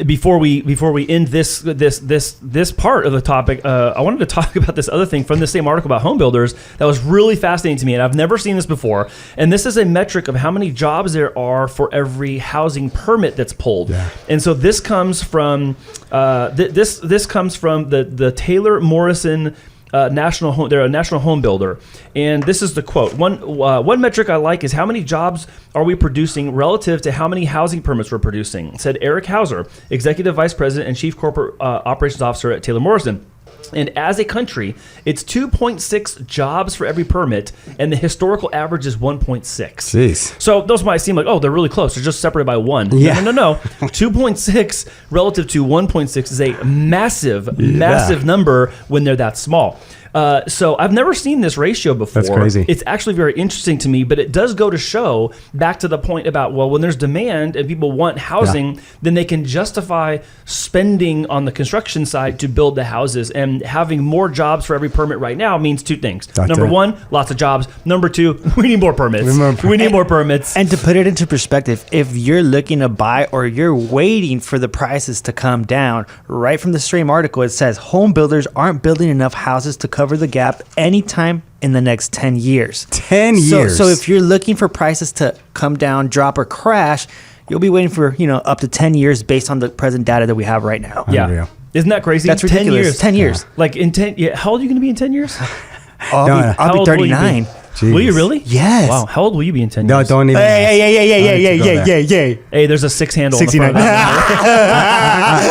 Before we end this part of the topic, I wanted to talk about this other thing from the same article about home builders that was really fascinating to me, and I've never seen this before. And this is a metric of how many jobs there are for every housing permit that's pulled. Yeah. And so this comes from this comes from the Taylor Morrison. They're a national home builder, and this is the quote. One metric I like is how many jobs are we producing relative to how many housing permits we're producing, said Eric Hauser, Executive Vice President and Chief Corporate Operations Officer at Taylor Morrison. And as a country, it's 2.6 jobs for every permit, and the historical average is 1.6. Jeez. So those might seem like, oh, they're really close. They're just separated by one. Yeah. No. 2.6 relative to 1.6 is a massive number when they're that small. So I've never seen this ratio before. That's crazy. It's actually very interesting to me, but it does go to show back to the point about, well, when there's demand and people want housing, then they can justify spending on the construction side to build the houses. And having more jobs for every permit right now means two things. Number one, lots of jobs. Number two, we need more permits. We need more permits. And to put it into perspective, if you're looking to buy or you're waiting for the prices to come down, right from the same article, it says home builders aren't building enough houses to cover the gap anytime in the next 10 years. 10 years. So if you're looking for prices to come down, drop, or crash, you'll be waiting for, up to 10 years based on the present data that we have right now. Yeah. Unreal. Isn't that crazy? That's ridiculous. 10 years. 10 years. Like in 10, how old are you going to be in 10 years? I'll be 39. Will you really? Yes. Wow. How old will you be in 10 years? No, don't even. Hey. Hey, there's a 6 handle 69. on the front.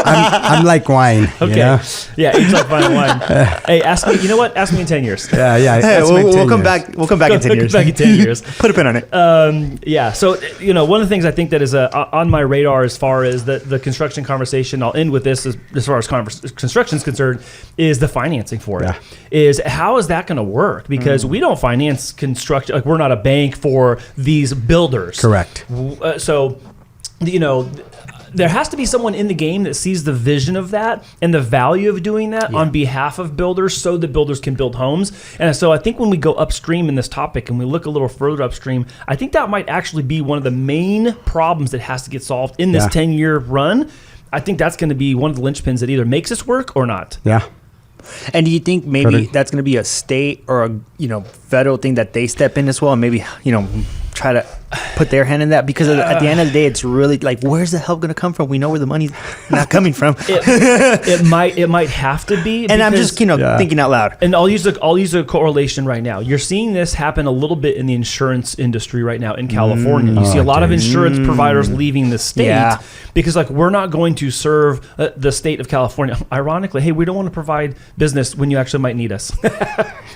I'm like wine. Okay. You know? Yeah, each like fine wine. Hey, ask me. You know what? Ask me in 10 years. Yeah. Hey, we'll come back. We'll come back in 10 years. Back in 10 years. Put a pin on it. Yeah. So one of the things I think that is on my radar as far as the construction conversation. I'll end with this as far as construction is concerned, is the financing for it. Yeah. Is how is that going to work? Because we don't finance construction. Like we're not a bank for these builders. Correct. So, there has to be someone in the game that sees the vision of that and the value of doing that on behalf of builders so that builders can build homes. And so I think when we go upstream in this topic and we look a little further upstream, I think that might actually be one of the main problems that has to get solved in this 10-year run. I think that's going to be one of the linchpins that either makes this work or not. Yeah. And do you think maybe that's going to be a state or a federal thing that they step in as well, and maybe try to put their hand in that? Because at the end of the day, it's really like, where's the help going to come from? We know where the money's not coming from. It might have to be. And I'm just thinking out loud. And I'll use a correlation right now. You're seeing this happen a little bit in the insurance industry right now in California. You see a lot of insurance providers leaving the state because we're not going to serve the state of California. Ironically, hey, we don't want to provide business when you actually might need us.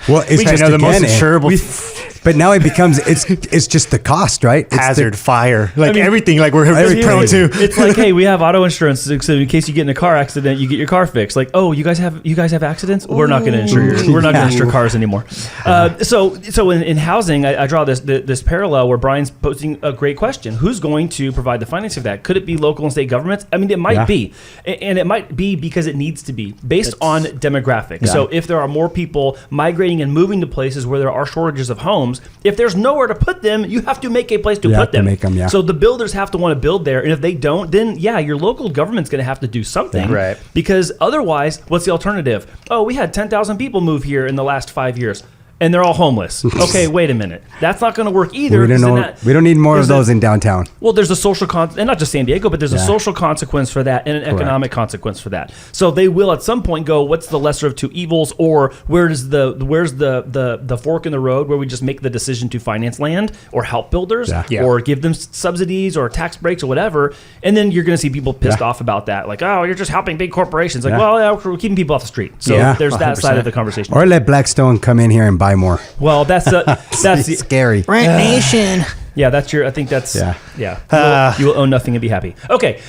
Well, it's just the most insurable. But now it becomes it's just the cost, right? It's hazard, fire, everything. We're very prone to. It's like, hey, we have auto insurance, so in case you get in a car accident, you get your car fixed. Like, oh, you guys have accidents? We're not going to insure yours. We're not going to insure cars anymore. So in housing, I draw this parallel where Brian's posing a great question: who's going to provide the financing of that? Could it be local and state governments? I mean, it might be, and it might be because it needs to be based on demographics. So if there are more people migrating and moving to places where there are shortages of homes, if there's nowhere to put them, you have to make a place to put them. So the builders have to want to build there, and if they don't, then your local government's going to have to do something, right? Because otherwise, what's the alternative? Oh, we had 10,000 people move here in the last 5 years. And they're all homeless. Okay, wait a minute. That's not going to work either. We don't need more of those in downtown. Well, there's a social and not just San Diego, but there's a social consequence for that and an economic consequence for that. So they will at some point go, what's the lesser of two evils, or where's the fork in the road where we just make the decision to finance land or help builders or give them subsidies or tax breaks or whatever, and then you're going to see people pissed off about that, like, oh, you're just helping big corporations. Like, well, we're keeping people off the street. So there's 100%. That side of the conversation. Or let Blackstone come in here and buy more. Well, that's scary. Rent Nation. Yeah, that's your. I think that's. You will own nothing and be happy. Okay.